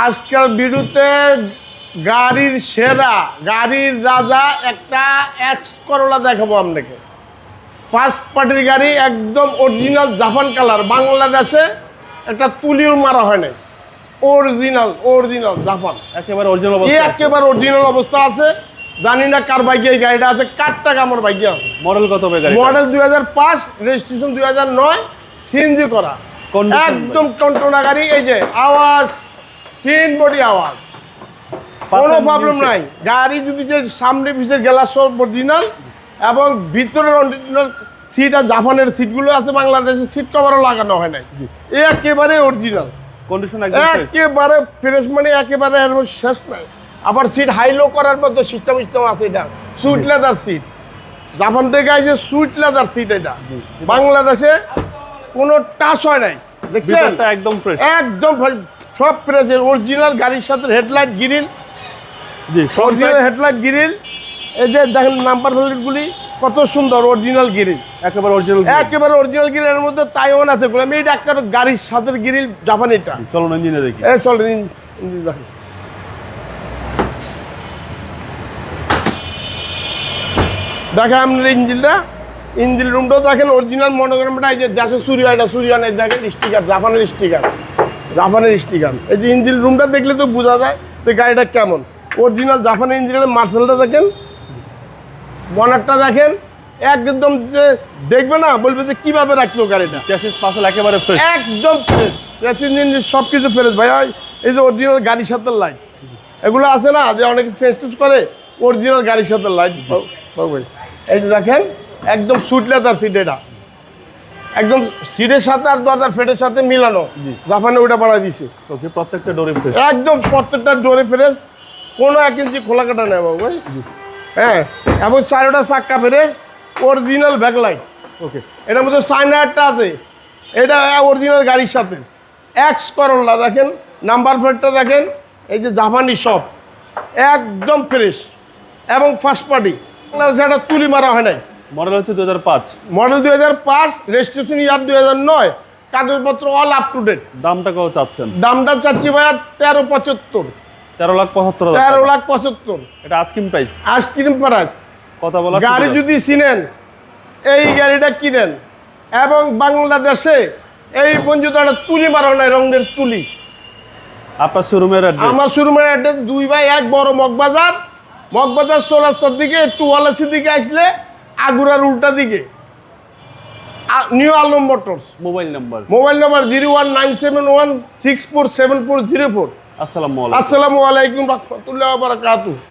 আজকাল ভিডিওতে গাড়ির সেরা গাড়ির রাজা একটা এক্স করোলা দেখাবো আপনাকে। ফার্স্ট পার্টির গাড়ি, একদম অরিজিনাল জাপান কালার। বাংলাদেশে একটা তুলিও মারা হয় নাই। অরিজিনাল জাপান, একেবারে অরিজিনাল অবস্থা, একেবারে অরিজিনাল অবস্থা আছে। জানি না কার বাইকে এই গাড়িটা আছে, কার টাকা আমার বাইকে আছে। মডেল কত হবে গাড়ি? মডেল 2005, রেজিস্ট্রেশন 2009, সিএনজি করা, একদম টনটনা গাড়ি। এই যে আওয়াজ, তিন বডি আওয়াজ, কোনো প্রবলেম নাই। গাড়ি যদি যে সামনে পিছের গ্লাস সব অরিজিনাল এবং ভিতরের অরিজিনাল সিট আর জাপানের সিটগুলো আছে, বাংলাদেশের সিট কভারও লাগানো হয় নাই, একেবারে অরিজিনাল কন্ডিশন একেবারে ফ্রেশ, মানে একেবারে এর শেষ নাই। আবার সিট হাই লো করার মতো সিস্টেম আছে। এটা সুইট লেদার সিট, জাপান থেকে আইছে সুইট লেদার সিট। এটা বাংলাদেশে কোনো টাচ হয় নাই, দেখছেন? একদম ফ্রেশ, একদম সব ফ্রেশ। অরিজিনাল গাড়ির সাথে headlight grill, original headlight grill. এই যে দেখেন নাম্বার প্লেটগুলি কত সুন্দর, অরিজিনাল গ্রিল, একেবারে অরিজিনাল গ্রিল। এর মধ্যে তাইওয়ান আছে, আমি এটা একটা গাড়ির সাথে গ্রিল জাপানিটা। চলুন ইঞ্জিনে দেখি। চলেন ইঞ্জিন দেখেন। দেখেন আপনার ইঞ্জিন রুমটাও দেখেন অরিজিনাল মনোগ্রামটা। এই যে দেশে সূর্য নেই, দেখেন স্টিকার, জাপানের স্টিকার। এই যে ইঞ্জিন রুমটা দেখলে তো বোঝা যায় যে গাড়িটা কেমন। অরিজিনাল জাপানের ইঞ্জিনের মার্শালটা দেখেন, বনারটা দেখেন, একদম যে দেখবে না বলবে যে কিভাবে রাখলো গাড়িটা। চ্যাসিস পার্সেল একেবারে ফ্রেশ, একদম ফ্রেশ, চ্যাসিস ইঞ্জিন সব কিছু ফ্রেশ ভাই। এই যে অরিজিনাল গাড়ির সাথে লাইট এগুলো আছে না, যে অনেকে চেঞ্জ করে, অরিজিনাল গাড়ির সাথে লাইট ভাই। এই যে দেখেন একদম সুইট লেদার সিট। এটা একদম সিটের সাথে আর দরজার ফেটের সাথে মিলানো, জাপানে ওটা বাড়াই দিছে। ওকে, প্রত্যেকটা ডোরে ফ্রেশ, একদম প্রত্যেকটা ডোরে ফ্রেশ, কোনো 1 ইঞ্চি খোলা কাটা নেই বাবু ভাই। হ্যাঁ, এবং চারোটা চাক্কা ফ্রেশ, অরিজিনাল ব্যাকলাইট। ওকে, এটার মধ্যে সাইনারটা আছে, এটা অরিজিনাল গাড়ির সাথে। এক্স করোলা দেখেন, নাম্বার প্লেটটা দেখেন, এই যে জাপানি সব একদম ফ্রেশ এবং ফার্স্ট পার্টি। সেটা তুলি মারা হয় নাই। মডেল হচ্ছে 2005, মডেল 2005, রেজিস্ট্রেশন ইয়ার 2009, কাগজপত্র অল আপ টু ডেট। দামটা কত চাচ্ছেন? দামটা চাচ্ছি ভাইয়া 13,75,000। 13,75,000। 13,75,000 এটা আস্কিং প্রাইস। Ice cream price. কথা বলা, গাড়ি যদি চিনেন, এই গাড়িটা কিনেন। এবং বাংলাদেশে এই পর্যন্ত একটা তুলি মারা নাই, রঙের তুলি। আপনার শোরুমের অ্যাড্রেস? আমার শোরুমের অ্যাড্রেস 2/1 বড় মগবাজার চৌরাস্তার দিকে, একটু ওয়ালাসির দিকে আসলে আগুরার উল্টা দিকে new Alam motors. Mobile number 01971647404। আসসালামু আলাইকুম আসসালামু আলাইকুম রাহমাতুল্লাহি ওয়া বারাকাতুহু।